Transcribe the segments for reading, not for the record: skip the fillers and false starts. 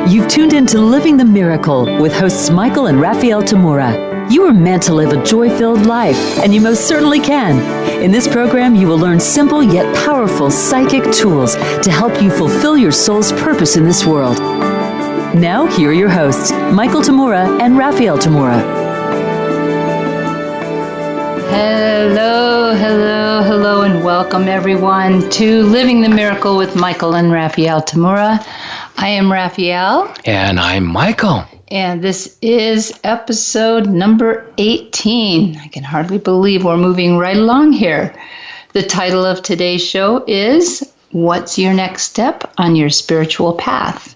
You've tuned into Living the Miracle with hosts Michael and Raphaelle Tamura. You were meant to live a joy-filled life, and you most certainly can. In this program, you will learn simple yet powerful psychic tools to help you fulfill your soul's purpose in this world. Now, here are your hosts, Michael Tamura and Raphaelle Tamura. Hello, and welcome everyone to Living the Miracle with Michael and Raphaelle Tamura. I am Raphaelle. And I'm Michael. And this is episode number 18. I can hardly believe we're moving right along here. The title of today's show is, What's Your Next Step on Your Spiritual Path?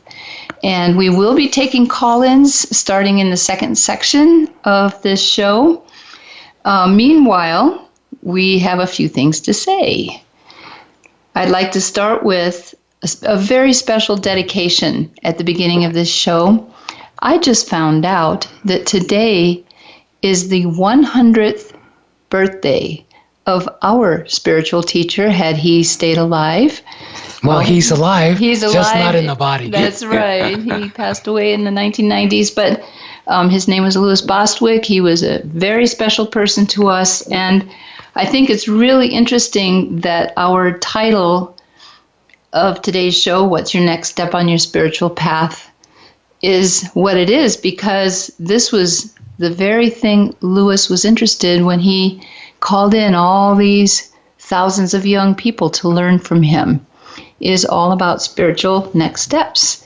And we will be taking call-ins starting in the second section of this show. Meanwhile, we have a few things to say. I'd like to start with a very special dedication at the beginning of this show. I just found out that today is the 100th birthday of our spiritual teacher, had he stayed alive. Well, he's alive. He's alive. Just not in the body. That's right. He passed away in the 1990s, but his name was Louis Bostwick. He was a very special person to us, and I think it's really interesting that our title of today's show, What's Your Next Step on Your Spiritual Path, is what it is, because this was the very thing Louis was interested in when he called in all these thousands of young people to learn from him. It is all about spiritual next steps.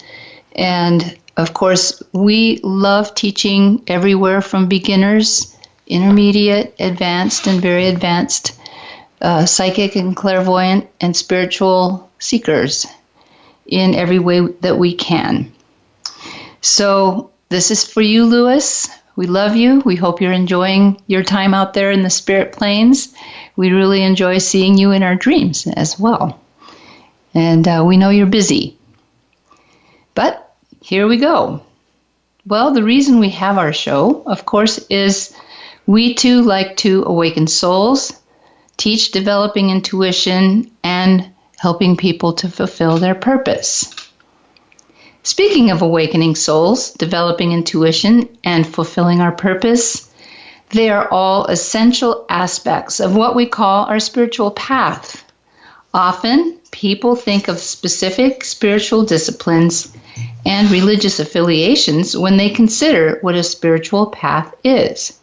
And of course, we love teaching everywhere from beginners, intermediate, advanced, and very advanced, psychic and clairvoyant and spiritual seekers in every way that we can. So this is for you, Louis. We love you. We hope you're enjoying your time out there in the spirit planes. We really enjoy seeing you in our dreams as well. And we know you're busy. But here we go. Well, the reason we have our show, of course, is we too like to awaken souls, teach developing intuition, and helping people to fulfill their purpose. Speaking of awakening souls, developing intuition, and fulfilling our purpose, they are all essential aspects of what we call our spiritual path. Often, people think of specific spiritual disciplines and religious affiliations when they consider what a spiritual path is.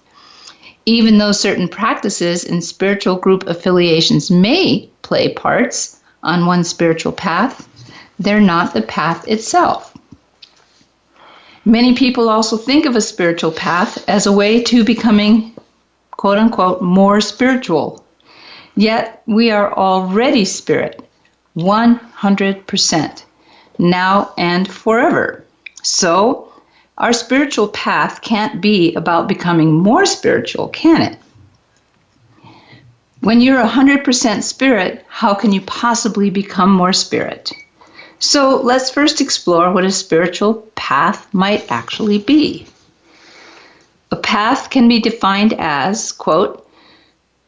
Even though certain practices and spiritual group affiliations may play parts on one's spiritual path, they're not the path itself. Many people also think of a spiritual path as a way to becoming, quote unquote, more spiritual. Yet we are already spirit, 100%, now and forever. So our spiritual path can't be about becoming more spiritual, can it? When you're 100% spirit, how can you possibly become more spirit? So let's first explore what a spiritual path might actually be. A path can be defined as, quote,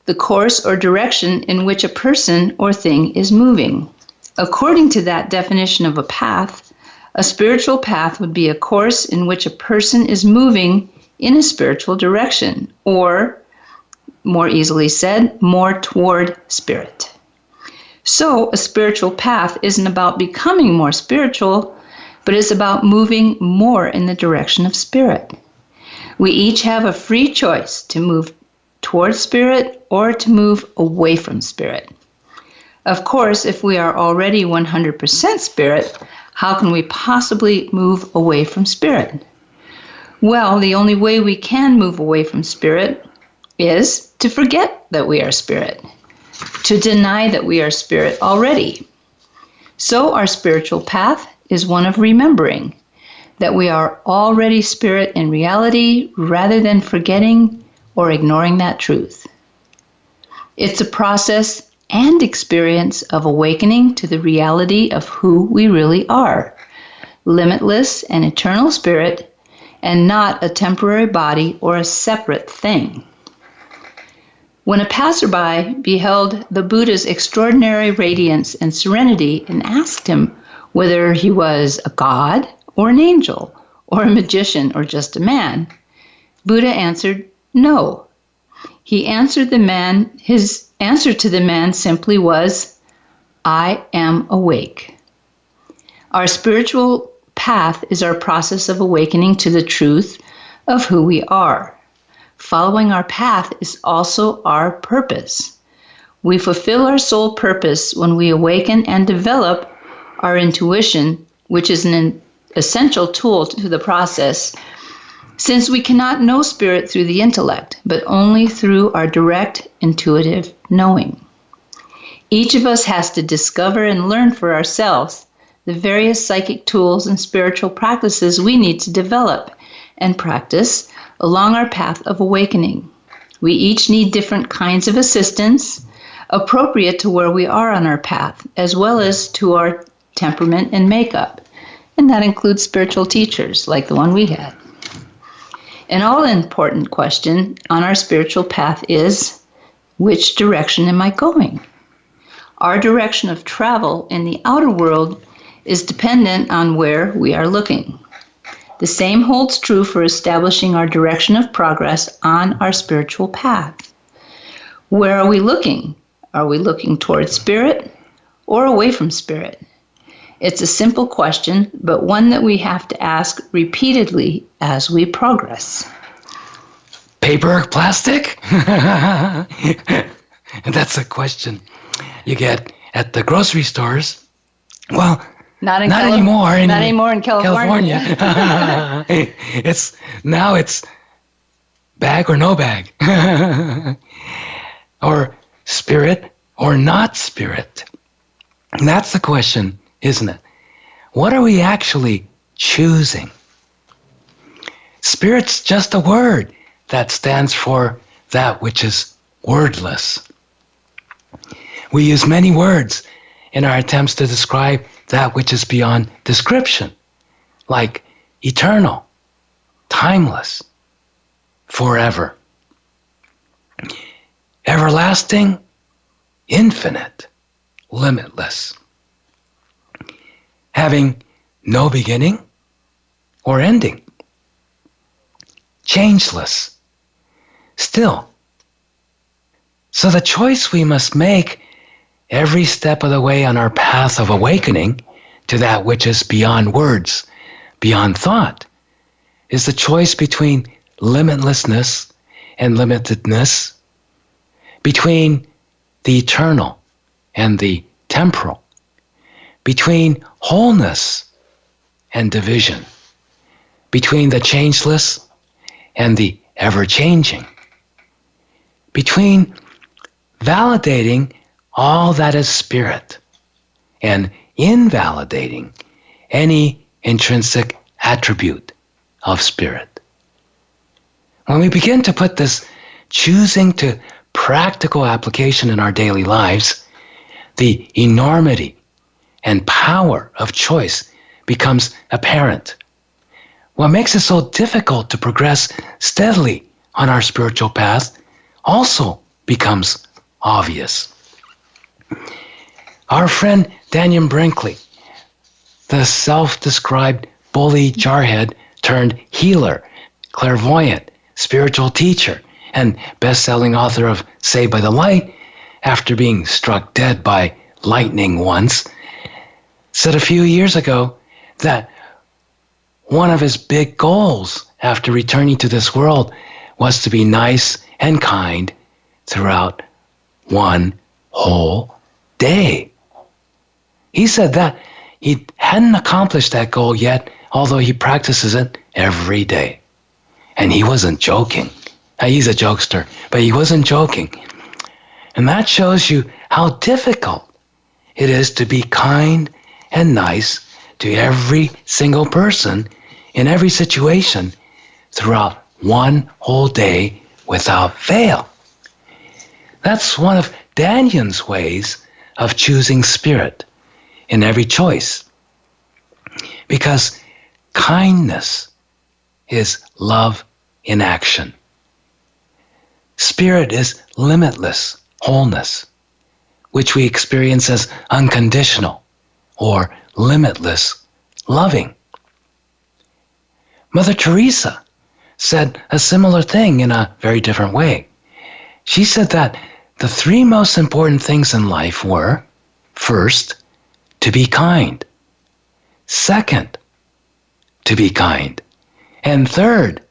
the course or direction in which a person or thing is moving. According to that definition of a path, a spiritual path would be a course in which a person is moving in a spiritual direction, or, more easily said, more toward spirit. So a spiritual path isn't about becoming more spiritual, but it's about moving more in the direction of spirit. We each have a free choice to move toward spirit or to move away from spirit. Of course, if we are already 100% spirit, how can we possibly move away from spirit? Well, the only way we can move away from spirit is to forget that we are spirit, to deny that we are spirit already. So our spiritual path is one of remembering that we are already spirit in reality rather than forgetting or ignoring that truth. It's a process and experience of awakening to the reality of who we really are, limitless and eternal spirit, and not a temporary body or a separate thing. When a passerby beheld the Buddha's extraordinary radiance and serenity and asked him whether he was a god or an angel, or a magician, or just a man? Buddha answered, no. His answer to the man simply was, I am awake. Our spiritual path is our process of awakening to the truth of who we are. Following our path is also our purpose. We fulfill our soul purpose when we awaken and develop our intuition, which is an essential tool to the process, since we cannot know spirit through the intellect, but only through our direct intuitive knowing. Each of us has to discover and learn for ourselves the various psychic tools and spiritual practices we need to develop and practice along our path of awakening. We each need different kinds of assistance appropriate to where we are on our path, as well as to our temperament and makeup. And that includes spiritual teachers like the one we had. An all-important question on our spiritual path is, which direction am I going? Our direction of travel in the outer world is dependent on where we are looking. The same holds true for establishing our direction of progress on our spiritual path. Where are we looking? Are we looking towards spirit or away from spirit? It's a simple question, but one that we have to ask repeatedly as we progress. Paper, plastic? That's a question you get at the grocery stores. Well, not anymore. Not anymore in California. It's bag or no bag. Or spirit or not spirit. And that's the question, isn't it? What are we actually choosing? Spirit's just a word that stands for that which is wordless. We use many words in our attempts to describe that which is beyond description, like eternal, timeless, forever, everlasting, infinite, limitless, having no beginning or ending, changeless, still. So the choice we must make every step of the way on our path of awakening to that which is beyond words, beyond thought, is the choice between limitlessness and limitedness, between the eternal and the temporal, between wholeness and division, between the changeless and the ever-changing, between validating all that is spirit and invalidating any intrinsic attribute of spirit. When we begin to put this choosing to practical application in our daily lives, the enormity and power of choice becomes apparent. What makes it so difficult to progress steadily on our spiritual path also becomes obvious. Our friend Daniel Brinkley, the self-described bully jarhead turned healer, clairvoyant, spiritual teacher, and best-selling author of Saved by the Light, after being struck dead by lightning once, said a few years ago that one of his big goals after returning to this world was to be nice and kind throughout one whole day. He said that he hadn't accomplished that goal yet, although he practices it every day. And he wasn't joking. He's a jokester, but he wasn't joking. And that shows you how difficult it is to be kind and nice to every single person in every situation throughout one whole day without fail. That's one of Daniel's ways of choosing spirit in every choice. Because kindness is love in action. Spirit is limitless wholeness, which we experience as unconditional or limitless loving. Mother Teresa said a similar thing in a very different way. She said that the three most important things in life were, first, to be kind. Second, to be kind. And third,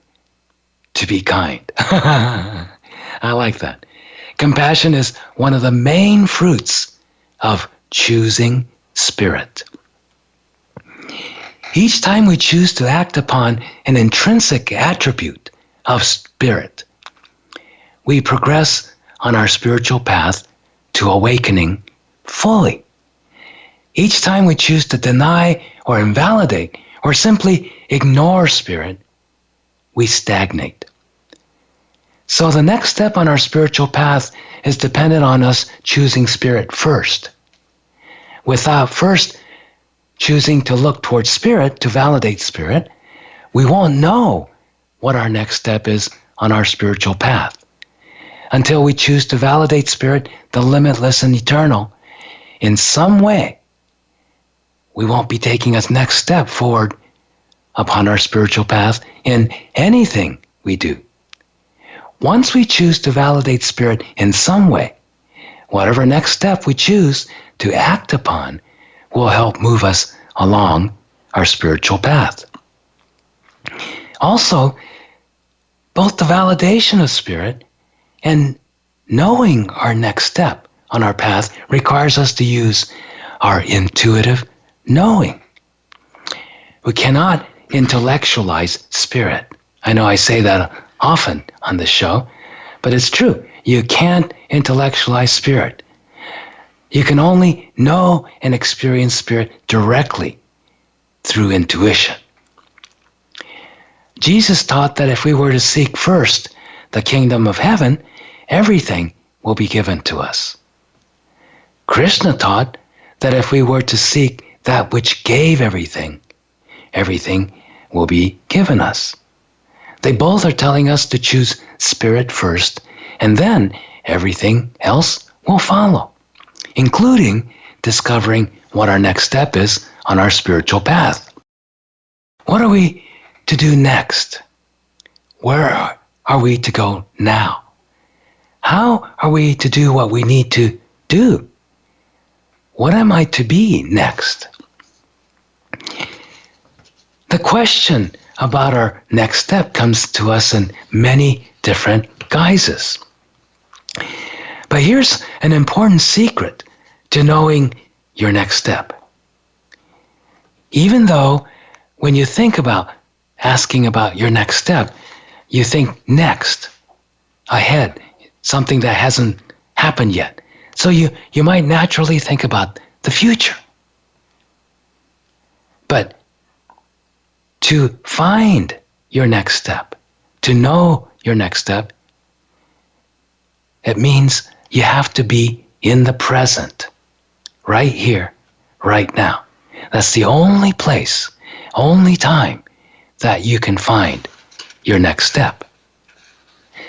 to be kind. I like that. Compassion is one of the main fruits of choosing spirit. Each time we choose to act upon an intrinsic attribute of spirit, we progress on our spiritual path to awakening fully. Each time we choose to deny or invalidate or simply ignore spirit, we stagnate. So the next step on our spiritual path is dependent on us choosing spirit first. Without first choosing to look towards spirit, to validate spirit, we won't know what our next step is on our spiritual path. Until we choose to validate spirit, the limitless and eternal, in some way, we won't be taking a next step forward upon our spiritual path in anything we do. Once we choose to validate spirit in some way, whatever next step we choose to act upon will help move us along our spiritual path. Also, both the validation of spirit and knowing our next step on our path requires us to use our intuitive knowing. We cannot intellectualize spirit. I know I say that often on this show, but it's true. You can't intellectualize spirit. You can only know and experience spirit directly through intuition. Jesus taught that if we were to seek first the kingdom of heaven, everything will be given to us. Krishna taught that if we were to seek that which gave everything, everything will be given us. They both are telling us to choose spirit first, and then everything else will follow, including discovering what our next step is on our spiritual path. What are we to do next? Where are we to go now? How are we to do what we need to do? What am I to be next? The question about our next step comes to us in many different guises. But here's an important secret to knowing your next step. Even though when you think about asking about your next step, you think next, ahead, something that hasn't happened yet. So you might naturally think about the future. But to find your next step, to know your next step, it means you have to be in the present, right here, right now. That's the only place, only time that you can find your next step.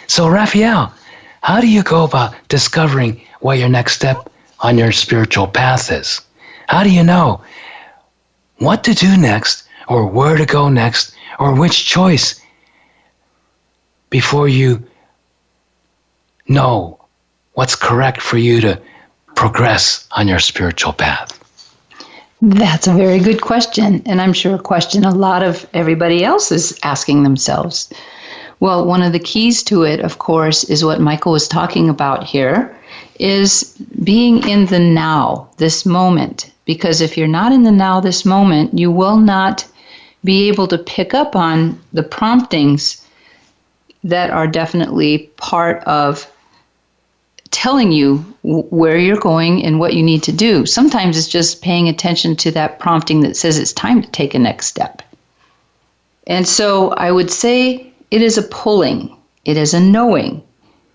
So Raphaelle, how do you go about discovering what your next step on your spiritual path is? How do you know what to do next, or where to go next, or which choice before you know what's correct for you to progress on your spiritual path? That's a very good question, and I'm sure a question a lot of everybody else is asking themselves. Well, one of the keys to it, of course, is what Michael was talking about here, is being in the now, this moment. Because if you're not in the now, this moment, you will not be able to pick up on the promptings that are definitely part of telling you where you're going and what you need to do. Sometimes it's just paying attention to that prompting that says it's time to take a next step. And so I would say it is a pulling, it is a knowing,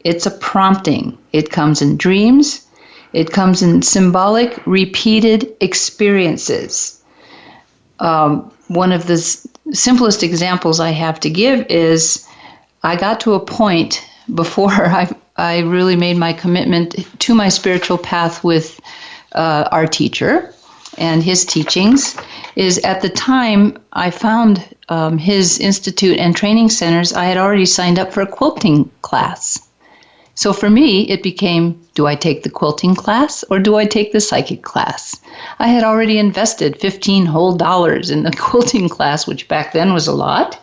it's a prompting. It comes in dreams, it comes in symbolic, repeated experiences. One of the simplest examples I have to give is I got to a point before I really made my commitment to my spiritual path with our teacher and his teachings, is at the time I found his institute and training centers, I had already signed up for a quilting class. So for me, it became, do I take the quilting class or do I take the psychic class? I had already invested $15 whole in the quilting class, which back then was a lot.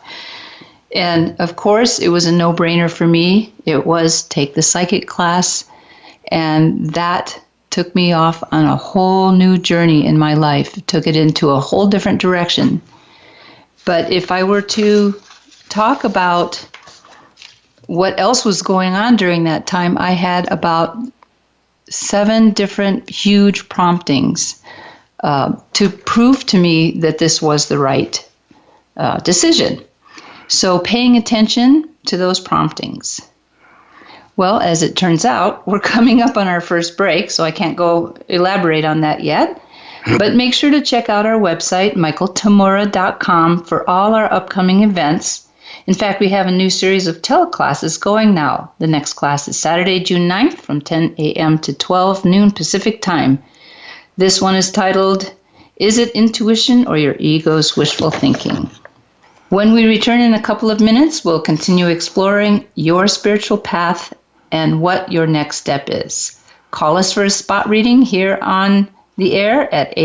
And of course, it was a no-brainer for me. It was take the psychic class, and that took me off on a whole new journey in my life. It took it into a whole different direction. But if I were to talk about what else was going on during that time, I had about 7 different huge promptings to prove to me that this was the right decision. So paying attention to those promptings. Well, as it turns out, we're coming up on our first break, so I can't go elaborate on that yet. But make sure to check out our website, michaeltamura.com, for all our upcoming events. In fact, we have a new series of teleclasses going now. The next class is Saturday, June 9th from 10 a.m. to 12 noon Pacific time. This one is titled, Is it Intuition or Your Ego's Wishful Thinking? When we return in a couple of minutes, we'll continue exploring your spiritual path and what your next step is. Call us for a spot reading here on the air at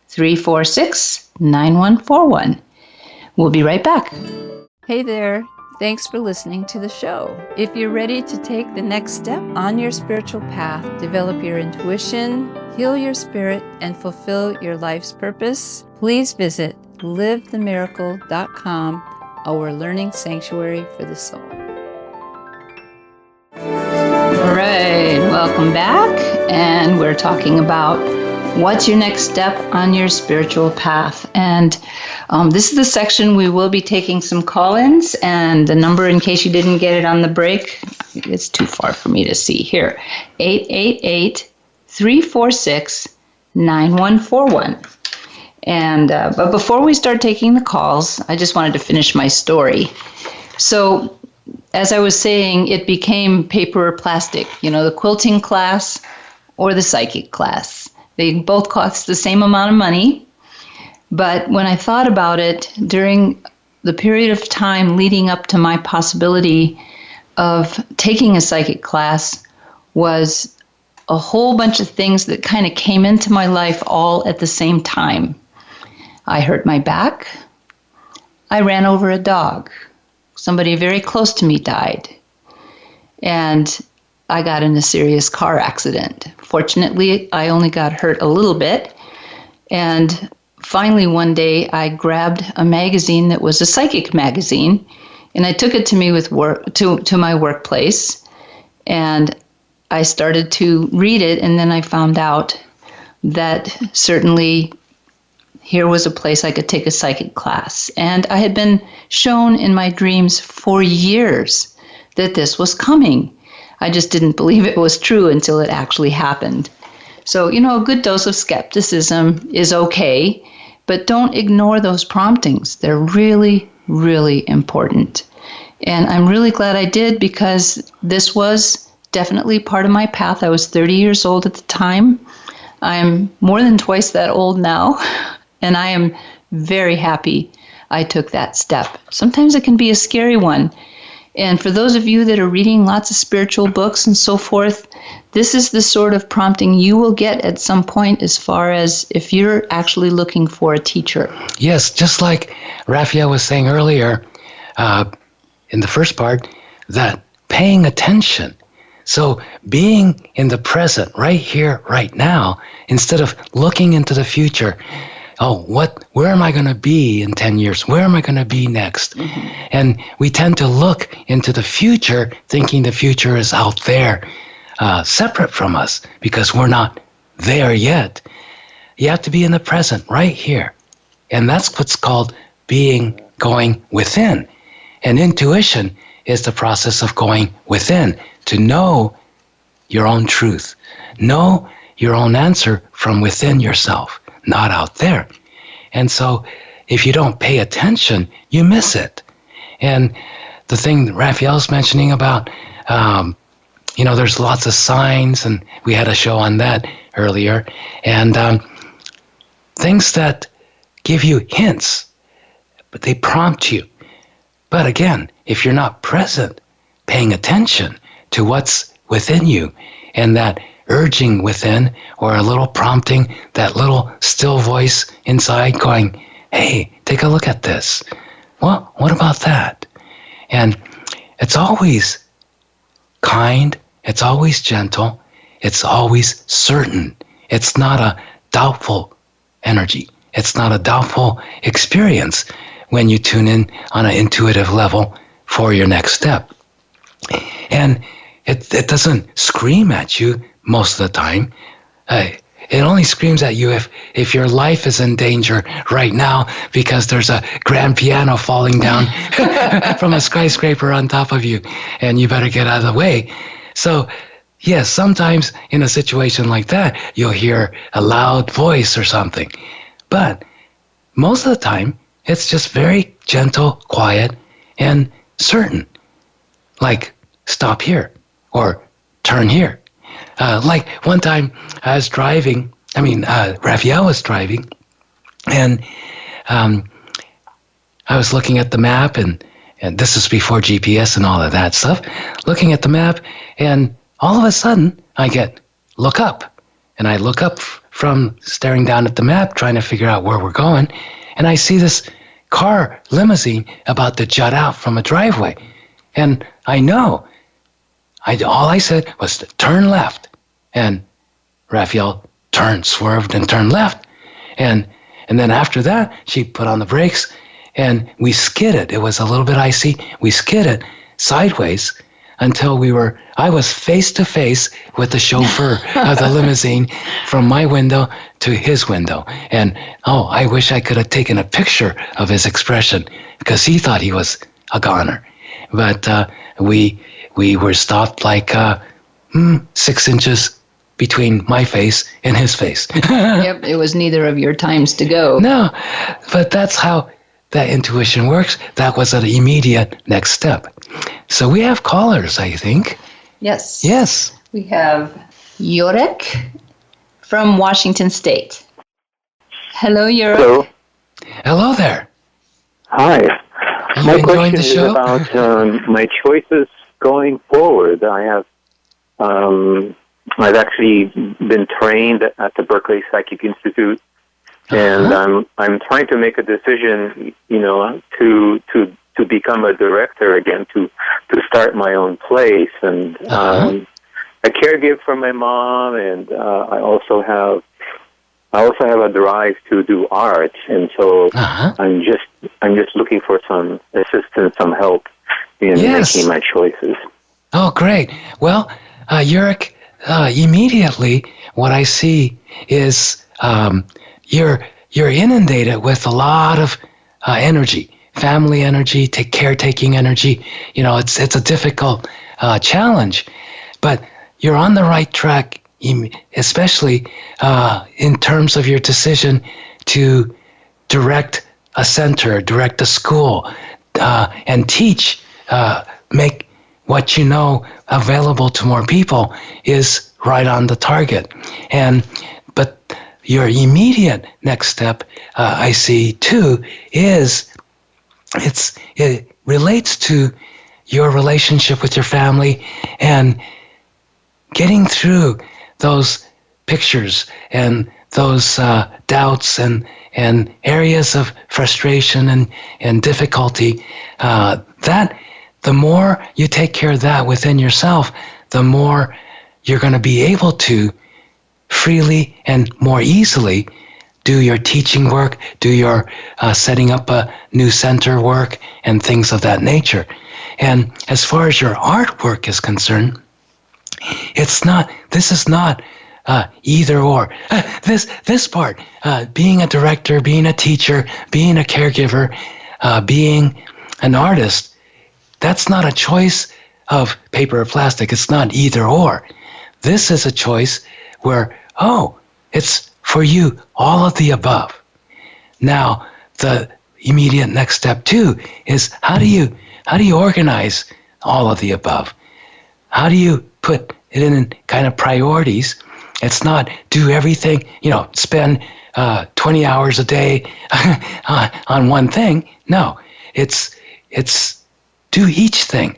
888-346-9141. We'll be right back. Hey there. Thanks for listening to the show. If you're ready to take the next step on your spiritual path, develop your intuition, heal your spirit, and fulfill your life's purpose, please visit livethemiracle.com, our learning sanctuary for the soul. All right, welcome back. And we're talking about what's your next step on your spiritual path. And this is the section we will be taking some call-ins. And the number, in case you didn't get it on the break, it's too far for me to see here, 888-346-9141. And but before we start taking the calls, I just wanted to finish my story. So as I was saying, it became paper or plastic, the quilting class or the psychic class. They both cost the same amount of money. But when I thought about it, during the period of time leading up to my possibility of taking a psychic class was a whole bunch of things that kind of came into my life all at the same time. I hurt my back. I ran over a dog. Somebody very close to me died. And I got in a serious car accident. Fortunately, I only got hurt a little bit. And finally, one day, I grabbed a magazine that was a psychic magazine, and I took it to me to my workplace. And I started to read it, and then I found out that certainly here was a place I could take a psychic class. And I had been shown in my dreams for years that this was coming. I just didn't believe it was true until it actually happened. So, a good dose of skepticism is okay, but don't ignore those promptings. They're really, really important. And I'm really glad I did, because this was definitely part of my path. I was 30 years old at the time. I'm more than twice that old now. And I am very happy I took that step. Sometimes it can be a scary one. And for those of you that are reading lots of spiritual books and so forth, this is the sort of prompting you will get at some point as far as if you're actually looking for a teacher. Yes, just like Raphaelle was saying earlier in the first part, that paying attention. So being in the present, right here, right now, instead of looking into the future. Where am I going to be in 10 years? Where am I going to be next? Mm-hmm. And we tend to look into the future thinking the future is out there, separate from us, because we're not there yet. You have to be in the present, right here. And that's what's called going within. And intuition is the process of going within to know your own truth, know your own answer from within yourself, not out there. And so if you don't pay attention, you miss it. And the thing that Raphaelle's mentioning about, there's lots of signs, and we had a show on that earlier, and things that give you hints but they prompt you. But again, if you're not present, paying attention to what's within you and that urging within or a little prompting, that little still voice inside going, hey, take a look at this. Well, what about that? And it's always kind, it's always gentle, it's always certain. It's not a doubtful energy. It's not a doubtful experience when you tune in on an intuitive level for your next step. And it doesn't scream at you most of the time. It only screams at you if your life is in danger right now because there's a grand piano falling down from a skyscraper on top of you, and you better get out of the way. So, yes, sometimes in a situation like that, you'll hear a loud voice or something. But most of the time, it's just very gentle, quiet, and certain. Like, stop here, or turn here. Like one time I was driving, Raphaelle was driving, and I was looking at the map, and this is before GPS and all of that stuff, looking at the map, and all of a sudden I look up, and I look up from staring down at the map, trying to figure out where we're going, and I see this car limousine about to jut out from a driveway, and I know. All I said was to turn left, and Raphaelle swerved and turned left, and then after that she put on the brakes, and we skidded. It was a little bit icy. We skidded sideways until I was face to face with the chauffeur of the limousine from my window to his window, and I wish I could have taken a picture of his expression because he thought he was a goner, but we were stopped like 6 inches between my face and his face. Yep, it was neither of your times to go. No, but that's how that intuition works. That was an immediate next step. So we have callers, I think. Yes. Yes. We have Jurek from Washington State. Hello, Jurek. Hello. Hello there. Hi. Are My you enjoying question the is show? about my choices going forward. I've actually been trained at the Berkeley Psychic Institute, and I'm trying to make a decision, to become a director again, to start my own place, and I caregive for my mom, and I also have a drive to do art, and so I'm just looking for some assistance, some help in making my choices. Oh, great. Well, Jurek, immediately what I see is you're inundated with a lot of energy, family energy, caretaking energy. It's a difficult challenge, but you're on the right track, especially in terms of your decision to direct a center, direct a school, and teach, make what you know available to more people is right on the target. But your immediate next step, I see too, is it relates to your relationship with your family and getting through those pictures and those doubts and areas of frustration and difficulty. That the more you take care of that within yourself, the more you're going to be able to freely and more easily do your teaching work, do your setting up a new center work, and things of that nature. And as far as your artwork is concerned, this is not either or. This part, being a director, being a teacher, being a caregiver, being an artist, that's not a choice of paper or plastic. It's not either or. This is a choice where, it's for you, all of the above. Now, the immediate next step too is how do you organize all of the above? How do you put it in kind of priorities It's not do everything, spend 20 hours a day on one thing. No, it's do each thing.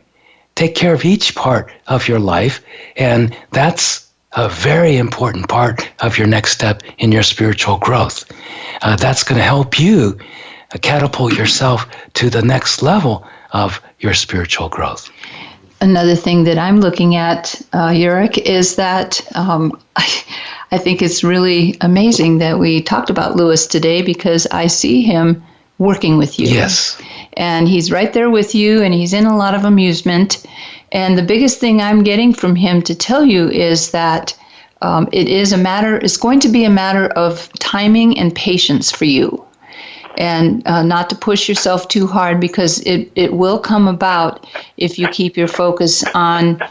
Take care of each part of your life, and that's a very important part of your next step in your spiritual growth. That's going to help you catapult yourself to the next level of your spiritual growth. Another thing that I'm looking at, Yurik, is that I think it's really amazing that we talked about Lewis today, because I see him working with you. Yes. And he's right there with you, and he's in a lot of amusement. And the biggest thing I'm getting from him to tell you is that it's going to be a matter of timing and patience for you. And not to push yourself too hard, because it will come about if you keep your focus on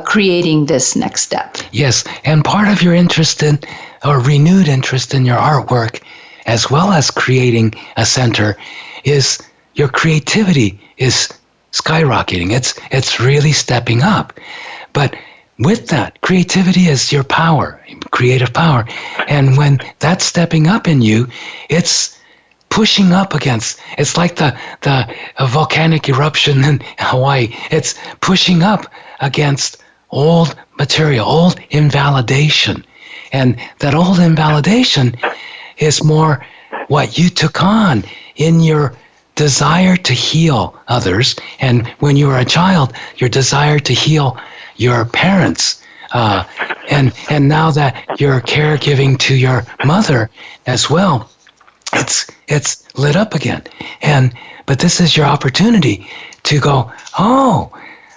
creating this next step. Yes, and part of your interest in, or renewed interest in your artwork, as well as creating a center, is your creativity is skyrocketing. It's really stepping up. But with that, creativity is your power, creative power. And when that's stepping up in you, it's pushing up against, it's like the volcanic eruption in Hawaii. It's pushing up against old material, old invalidation. And that old invalidation is more what you took on in your desire to heal others. And when you were a child, your desire to heal your parents. And now that you're caregiving to your mother as well, it's lit up again. But this is your opportunity to go, oh,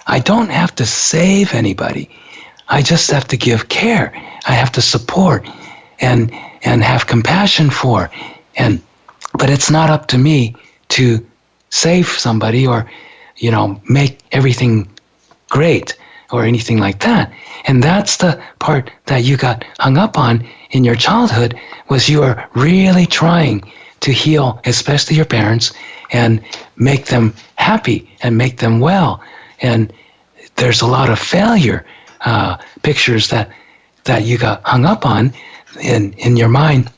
I don't have to save anybody. I just have to give care. I have to support and have compassion for. But it's not up to me to save somebody or, make everything great or anything like that. And that's the part that you got hung up on in your childhood, was you were really trying to heal, especially your parents, and make them happy and make them well. And there's a lot of failure pictures that you got hung up on in your mind,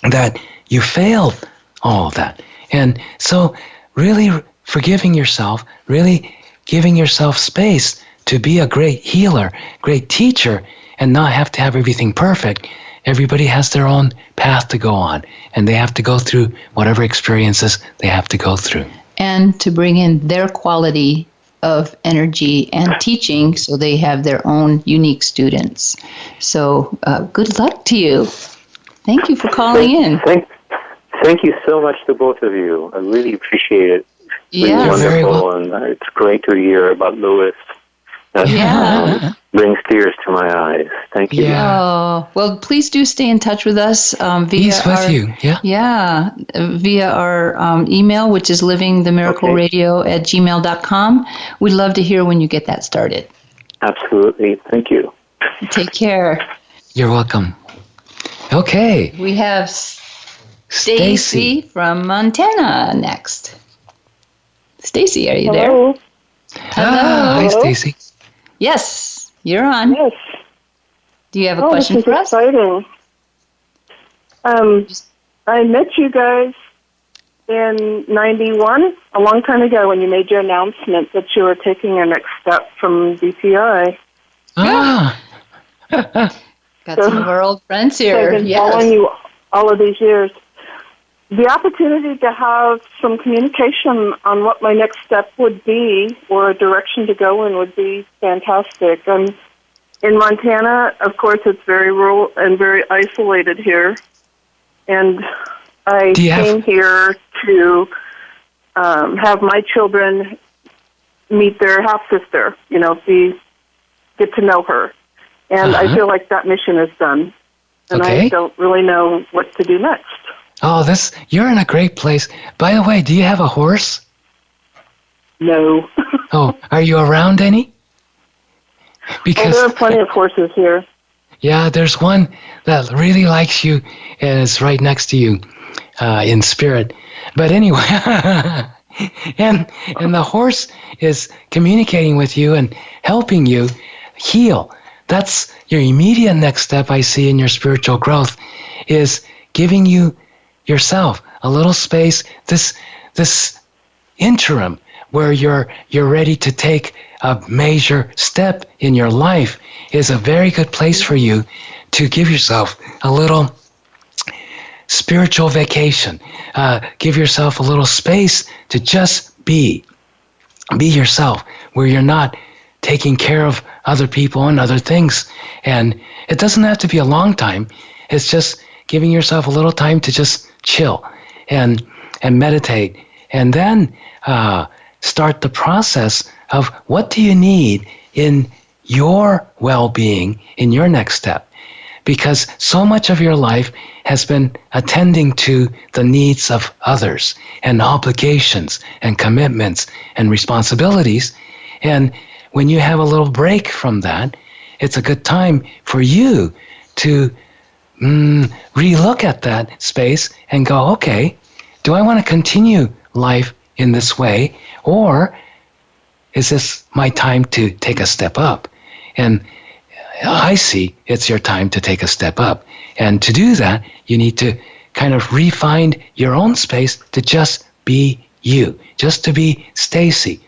that you failed all of that. And so really forgiving yourself, really giving yourself space to be a great healer, great teacher, and not have to have everything perfect. Everybody has their own path to go on, and they have to go through whatever experiences they have to go through. And to bring in their quality of energy and teaching, so they have their own unique students. So good luck to you. Thank you for calling in. Thank you so much to both of you. I really appreciate it. It's Yeah. wonderful, and it's great to hear about Lewis. That brings tears to my eyes. Thank you. Yeah. Oh, well, please do stay in touch with us via He's with you, yeah? Yeah, via our email, which is livingthemiracleradio@gmail.com. We'd love to hear when you get that started. Absolutely. Thank you. Take care. You're welcome. Okay. We have Stacy from Montana next. Stacy, are you there? Hello. Hi, Stacy. Yes, you're on. Yes. Do you have a question for us? This is exciting. I met you guys in 91, a long time ago, when you made your announcement that you were taking your next step from DPI. Ah. Got some of our old friends here. I've been following you all of these years. The opportunity to have some communication on what my next step would be, or a direction to go in, would be fantastic. In Montana, of course, it's very rural and very isolated here. And I came here to have my children meet their half-sister, get to know her. And I feel like that mission is done. And I don't really know what to do next. Oh, you're in a great place. By the way, do you have a horse? No. Oh, are you around any? Because there are plenty of horses here. Yeah, there's one that really likes you and is right next to you in spirit. But anyway, and the horse is communicating with you and helping you heal that's your immediate next step I see in your spiritual growth, is giving you yourself a little space, this interim where you're ready to take a major step in your life is a very good place for you to give yourself a little spiritual vacation. Give yourself a little space to just be yourself, where you're not taking care of other people and other things. And it doesn't have to be a long time. It's just giving yourself a little time to just chill and meditate, and then start the process of what do you need in your well-being in your next step. Because so much of your life has been attending to the needs of others and obligations and commitments and responsibilities. And when you have a little break from that, it's a good time for you to relook at that space and go, okay, do I want to continue life in this way, or is this my time to take a step up? And I see it's your time to take a step up. And to do that, you need to kind of refine your own space to just be you, just to be Stacy.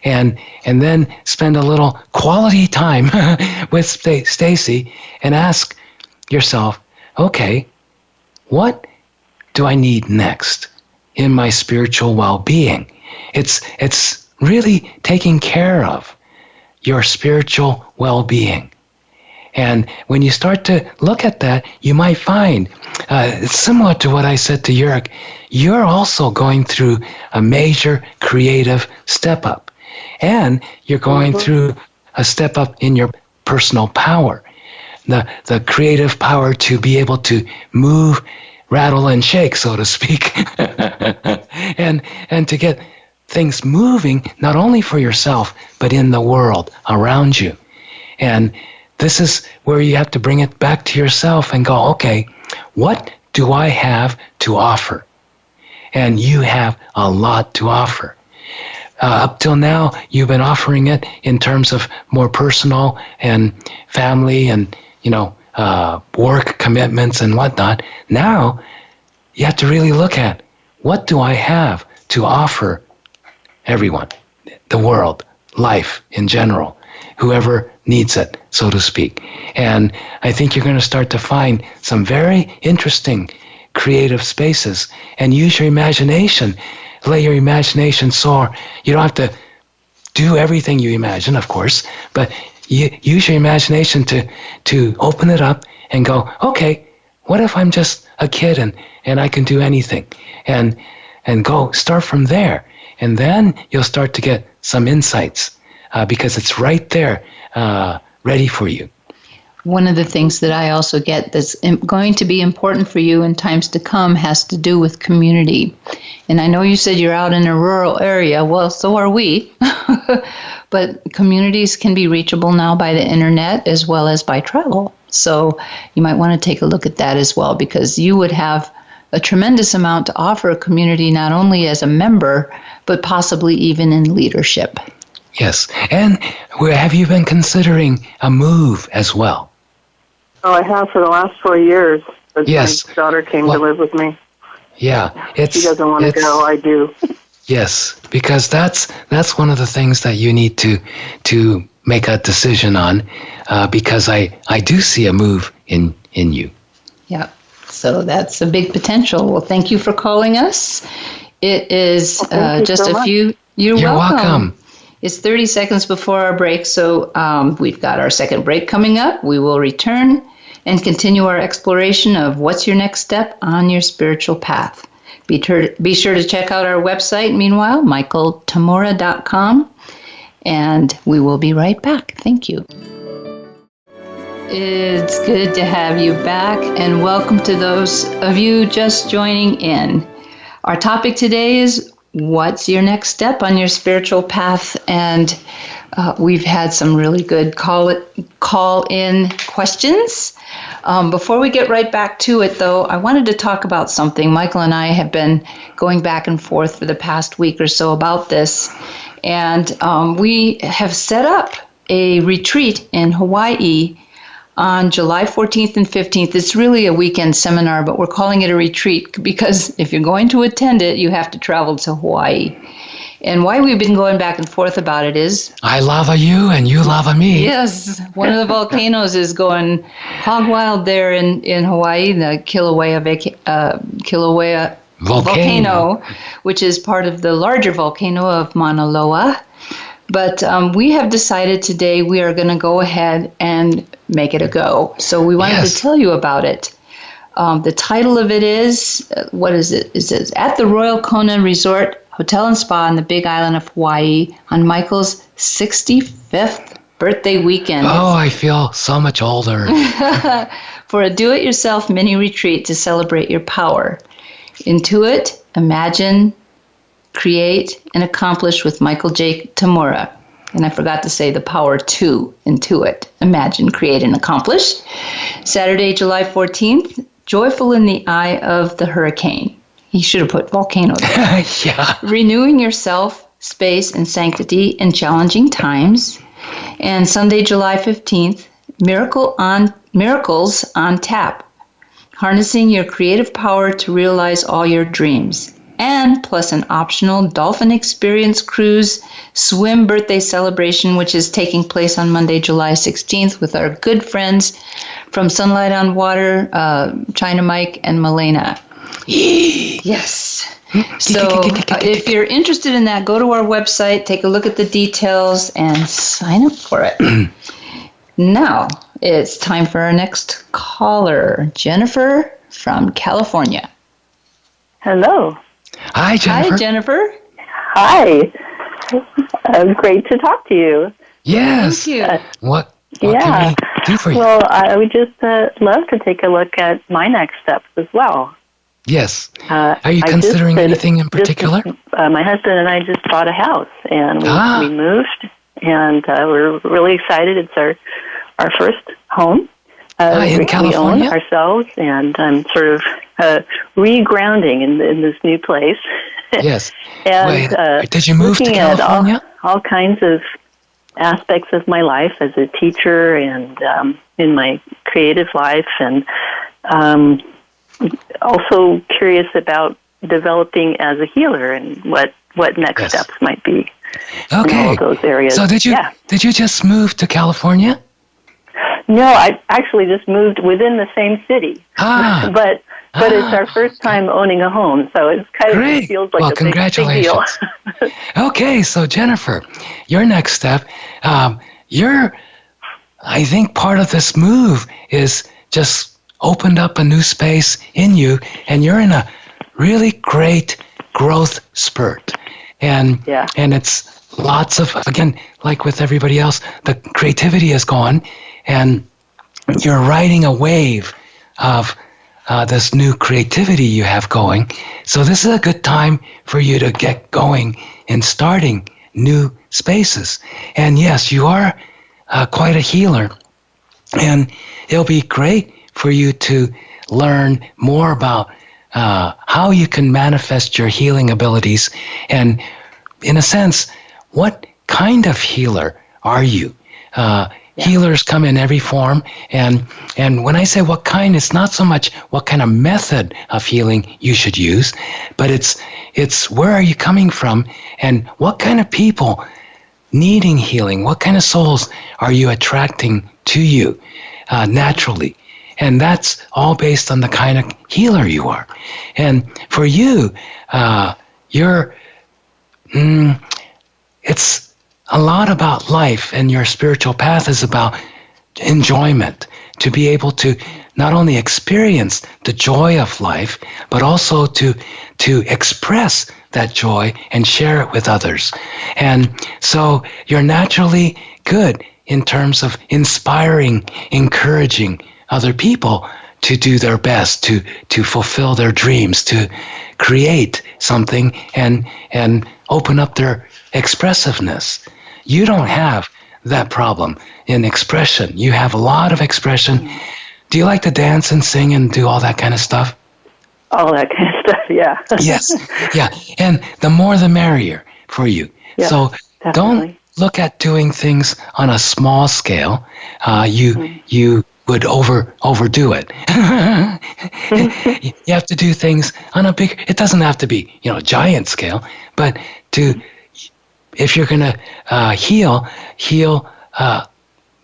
And then spend a little quality time with Stacy and ask yourself, okay, what do I need next in my spiritual well-being? It's really taking care of your spiritual well-being. And when you start to look at that, you might find, it's similar to what I said to Jörg, you're also going through a major creative step up. And you're going through a step up in your personal power, the creative power to be able to move, rattle, and shake, so to speak, and to get things moving, not only for yourself, but in the world around you. And this is where you have to bring it back to yourself and go, okay, what do I have to offer? And you have a lot to offer. Up till now, you've been offering it in terms of more personal and family and, work commitments and whatnot. Now, you have to really look at, what do I have to offer everyone, the world, life in general, whoever needs it, so to speak. And I think you're going to start to find some very interesting creative spaces, and use your imagination. Let your imagination soar. You don't have to do everything you imagine, of course, but use your imagination to open it up and go, okay, what if I'm just a kid and I can do anything? And go start from there. And then you'll start to get some insights because it's right there ready for you. One of the things that I also get that's going to be important for you in times to come has to do with community. And I know you said you're out in a rural area. Well, so are we. But communities can be reachable now by the internet as well as by travel. So you might want to take a look at that as well, because you would have a tremendous amount to offer a community, not only as a member, but possibly even in leadership. Yes. And have you been considering a move as well? Oh, I have for the last 4 years. Yes. My daughter came to live with me. Yeah. She doesn't want to go. I do. Yes, because that's one of the things that you need to make a decision on, because I do see a move in you. Yeah. So that's a big potential. Well, thank you for calling us. It is just a few. You're welcome. It's 30 seconds before our break, so we've got our second break coming up. We will return and continue our exploration of what's your next step on your spiritual path. Be sure to check out our website, meanwhile, michaeltamura.com, and we will be right back. Thank you. It's good to have you back, and welcome to those of you just joining in. Our topic today is, what's your next step on your spiritual path? And we've had some really good call-in questions. Before we get right back to it, though, I wanted to talk about something. Michael and I have been going back and forth for the past week or so about this. And we have set up a retreat in Hawaii on July 14th and 15th. It's really a weekend seminar, but we're calling it a retreat because if you're going to attend it, you have to travel to Hawaii. And why we've been going back and forth about it is... I lava you and you lava me. Yes, one of the volcanoes is going hog wild there in Hawaii, the Kilauea volcano, which is part of the larger volcano of Mauna Loa. But we have decided today we are going to go ahead and make it a go. So we wanted to tell you about it. The title of it is, what is it? It says, At the Royal Kona Resort Hotel and Spa on the Big Island of Hawaii on Michael's 65th birthday weekend. Oh, I feel so much older. For a do-it-yourself mini retreat to celebrate your power. Intuit, imagine, create, and accomplish with Michael J. Tamura. And I forgot to say the power to intuit, imagine, create, and accomplish. Saturday, July 14th, joyful in the eye of the hurricane. He should have put volcano there. Yeah. Renewing yourself, space, and sanctity in challenging times. And Sunday, July 15th, miracles on tap. Harnessing your creative power to realize all your dreams. And plus an optional dolphin experience cruise swim birthday celebration, which is taking place on Monday, July 16th with our good friends from Sunlight on Water, China Mike and Milena. Yes. So if you're interested in that, go to our website, take a look at the details, and sign up for it. Now, it's time for our next caller, Jennifer from California. Hello. Hi, Jennifer. Hi, Jennifer. Hi. Great to talk to you. Yes. Thank you. What can we do for you? Well, I would just love to take a look at my next steps as well. Yes. Are you considering anything in particular? My husband and I just bought a house, and we moved, and we're really excited. It's our first home. In California? We own ourselves, and I'm sort of regrounding in this new place. Yes. And Wait, did you move to California? At all kinds of aspects of my life as a teacher and in my creative life, and also curious about developing as a healer and what next steps might be in all of those areas. So did you just move to California? No, I actually just moved within the same city. But it's our first time owning a home, so it's kind of it feels like a big deal. Okay, so Jennifer, your next step, I think part of this move is just opened up a new space in you, and you're in a really great growth spurt. And it's lots of, again, like with everybody else, the creativity is gone, and you're riding a wave of this new creativity you have going. So this is a good time for you to get going in starting new spaces. And yes, you are quite a healer, and it'll be great for you to learn more about how you can manifest your healing abilities, and in a sense, what kind of healer are you? Healers come in every form, and when I say what kind, it's not so much what kind of method of healing you should use, but it's where are you coming from, and what kind of people needing healing, what kind of souls are you attracting to you naturally. And that's all based on the kind of healer you are. And for you, it's a lot about life, and your spiritual path is about enjoyment, to be able to not only experience the joy of life, but also to express that joy and share it with others. And so you're naturally good in terms of inspiring, encouraging other people to do their best, to fulfill their dreams, to create something and open up their expressiveness. You don't have that problem in expression. You have a lot of expression. Do you like to dance and sing and do all that kind of stuff? All that kind of stuff, yeah. Yes, yeah. And the more the merrier for you. Yeah, so definitely. Don't look at doing things on a small scale. You would overdo it. You have to do things on a big, it doesn't have to be, giant scale, but if you're going to heal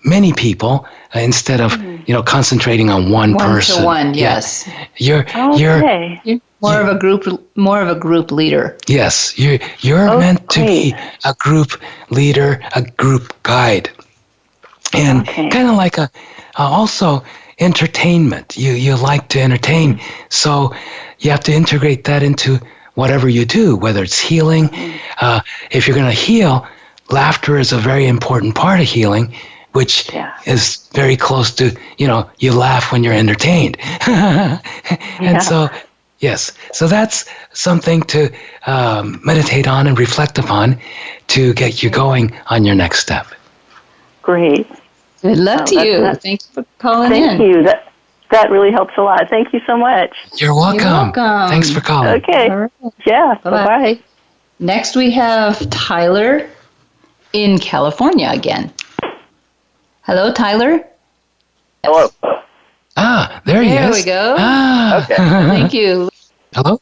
many people instead of, concentrating on one person. One-to-one, yes. You're more of a group leader. Yes, you're meant to be a group leader, a group guide. And kind of like also entertainment. You like to entertain, so you have to integrate that into whatever you do, whether it's healing. If you're going to heal, laughter is a very important part of healing, which is very close to, you laugh when you're entertained. And so, yes, so that's something to meditate on and reflect upon to get you going on your next step. Great. Good luck to you. Thank you for calling in. Thank you. That really helps a lot. Thank you so much. You're welcome. Thanks for calling. Okay. Right. Yeah. Bye-bye. Next we have Tyler in California again. Hello, Tyler. Hello. There he is. There we go. Okay. Thank you. Hello.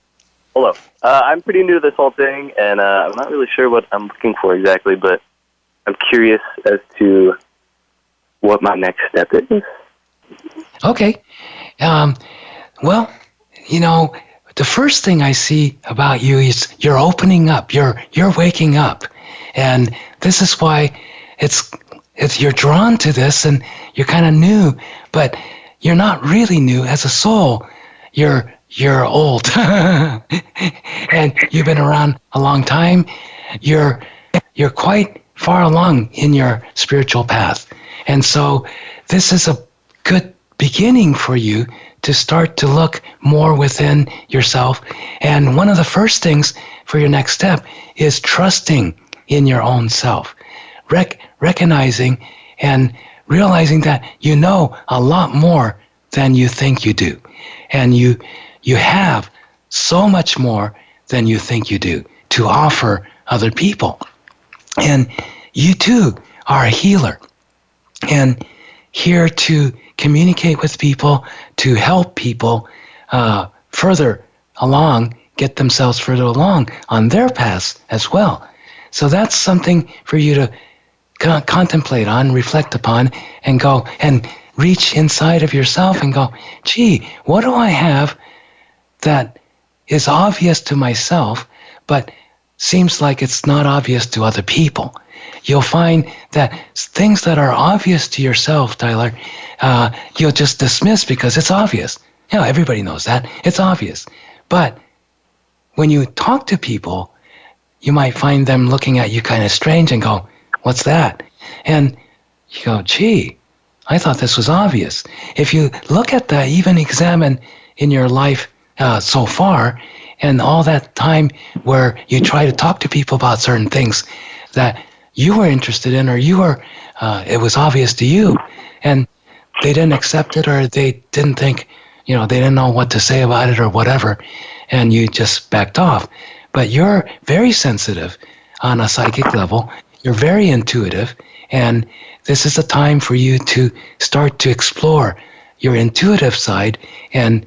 Hello. I'm pretty new to this whole thing, and I'm not really sure what I'm looking for exactly, but I'm curious as to what my next step is. Okay. Well, the first thing I see about you is you're opening up. You're waking up, and this is why it's you're drawn to this, and you're kind of new, but you're not really new as a soul. You're old, and you've been around a long time. You're quite far along in your spiritual path, and so this is a good beginning for you to start to look more within yourself. And one of the first things for your next step is trusting in your own self, recognizing and realizing that you know a lot more than you think you do, and you have so much more than you think you do to offer other people. And you too are a healer, and here to communicate with people, to help people further along, get themselves further along on their paths as well. So that's something for you to contemplate on, reflect upon, and go and reach inside of yourself and go, gee, what do I have that is obvious to myself, but seems like it's not obvious to other people? You'll find that things that are obvious to yourself, Tyler, you'll just dismiss because it's obvious. Everybody knows that. It's obvious. But when you talk to people, you might find them looking at you kind of strange and go, what's that? And you go, gee, I thought this was obvious. If you look at that, even examine in your life so far, and all that time where you try to talk to people about certain things that you were interested in, or it was obvious to you, and they didn't accept it, or they didn't think, they didn't know what to say about it or whatever, and you just backed off. But you're very sensitive on a psychic level. You're very intuitive, and this is a time for you to start to explore your intuitive side and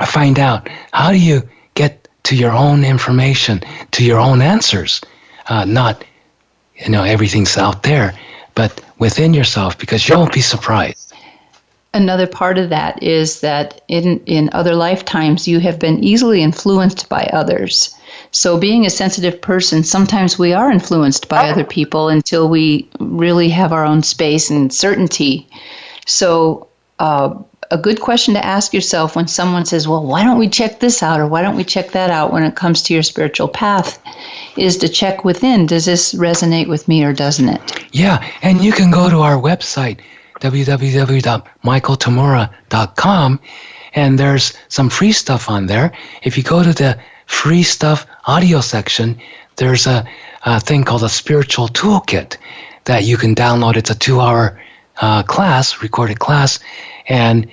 find out how do you get to your own information, to your own answers. Not, everything's out there, but within yourself, because you won't be surprised. Another part of that is that in other lifetimes, you have been easily influenced by others. So being a sensitive person, sometimes we are influenced by other people until we really have our own space and certainty. So a good question to ask yourself when someone says, well, why don't we check this out, or why don't we check that out when it comes to your spiritual path, is to check within. Does this resonate with me or doesn't it? Yeah, and you can go to our website, www.michaeltamura.com, and there's some free stuff on there. If you go to the free stuff audio section, there's a thing called a spiritual toolkit that you can download. It's a 2-hour class, recorded class, and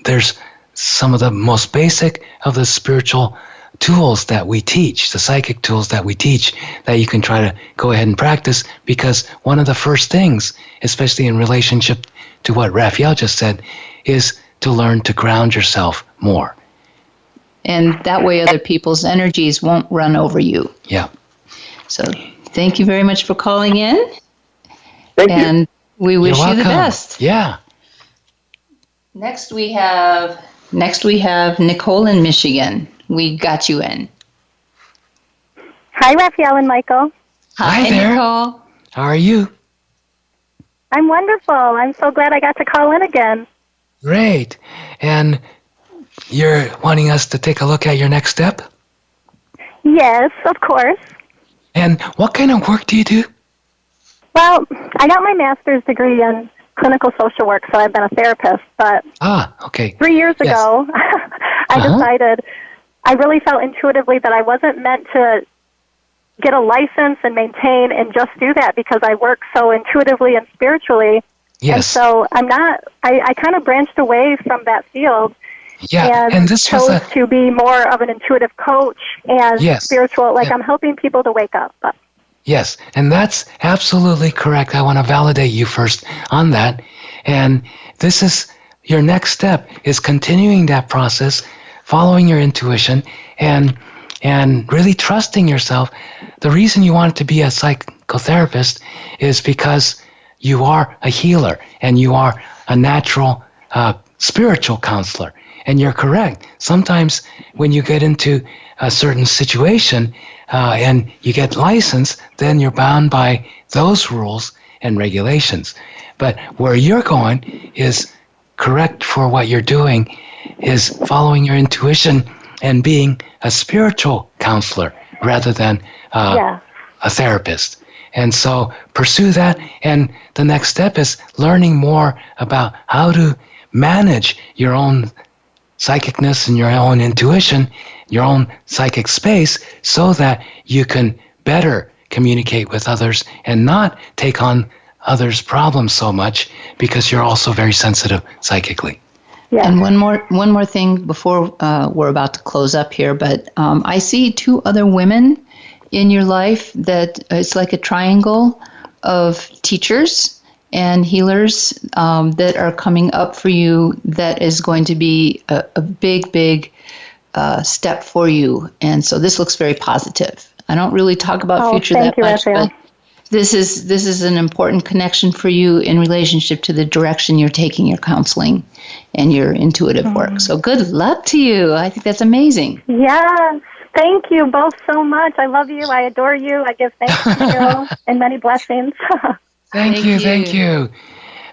there's some of the most basic of the spiritual tools that we teach, the psychic tools that we teach, that you can try to go ahead and practice, because one of the first things, especially in relationship to what Raphaelle just said, is to learn to ground yourself more. And that way other people's energies won't run over you. Yeah. So thank you very much for calling in. Thank you. And we wish you the best. Yeah. Next we have Nicole in Michigan. We got you in. Hi, Raphaelle and Michael. Hi there. Nicole. How are you? I'm wonderful. I'm so glad I got to call in again. Great. And you're wanting us to take a look at your next step? Yes, of course. And what kind of work do you do? Well, I got my master's degree in clinical social work, so I've been a therapist. But okay. 3 years ago, I decided, I really felt intuitively that I wasn't meant to get a license and maintain and just do that because I work so intuitively and spiritually. Yes. And so I kind of branched away from that field. Yeah, and this chose to be more of an intuitive coach and spiritual, like I'm helping people to wake up. Yes, and that's absolutely correct. I want to validate you first on that. And this is your next step, is continuing that process, following your intuition, and really trusting yourself. The reason you want to be a psychotherapist is because you are a healer and you are a natural spiritual counselor. And you're correct. Sometimes when you get into a certain situation and you get licensed, then you're bound by those rules and regulations. But where you're going is correct for what you're doing, is following your intuition and being a spiritual counselor rather than a therapist. And so pursue that. And the next step is learning more about how to manage your own psychicness and your own intuition, your own psychic space, so that you can better communicate with others and not take on others' problems so much because you're also very sensitive psychically. Yeah. And one more thing before we're about to close up here, but I see two other women in your life that it's like a triangle of teachers and healers that are coming up for you that is going to be a big step for you. And so this looks very positive. I don't really talk about future that much, but this is an important connection for you in relationship to the direction you're taking your counseling and your intuitive work. So good luck to you. I think that's amazing. Yes. Thank you both so much. I love you. I adore you. I give thanks to you and many blessings. Thank you.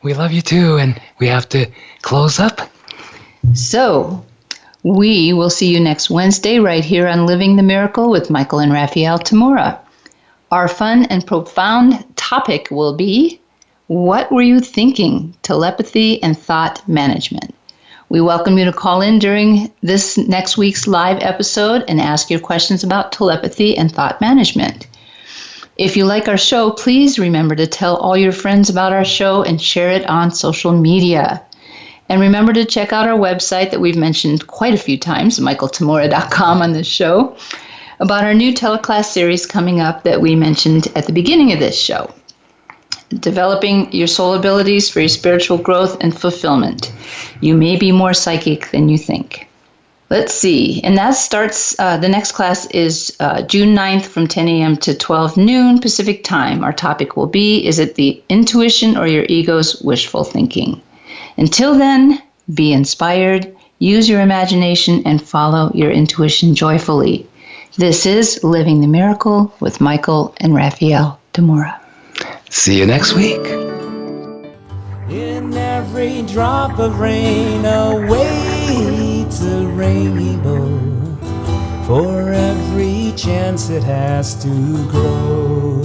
We love you too, and we have to close up. So, we will see you next Wednesday right here on Living the Miracle with Michael and Raphaelle Tamura. Our fun and profound topic will be, what were you thinking? Telepathy and thought management. We welcome you to call in during this next week's live episode and ask your questions about telepathy and thought management. If you like our show, please remember to tell all your friends about our show and share it on social media. And remember to check out our website that we've mentioned quite a few times, michaeltamura.com on this show, about our new teleclass series coming up that we mentioned at the beginning of this show. Developing your soul abilities for your spiritual growth and fulfillment. You may be more psychic than you think. Let's see. And that starts, the next class is June 9th from 10 a.m. to 12 noon Pacific time. Our topic will be, is it the intuition or your ego's wishful thinking? Until then, be inspired, use your imagination, and follow your intuition joyfully. This is Living the Miracle with Michael and Raphaelle Tamura. See you next week. In every drop of rain awaits a rainbow. For every chance it has to grow.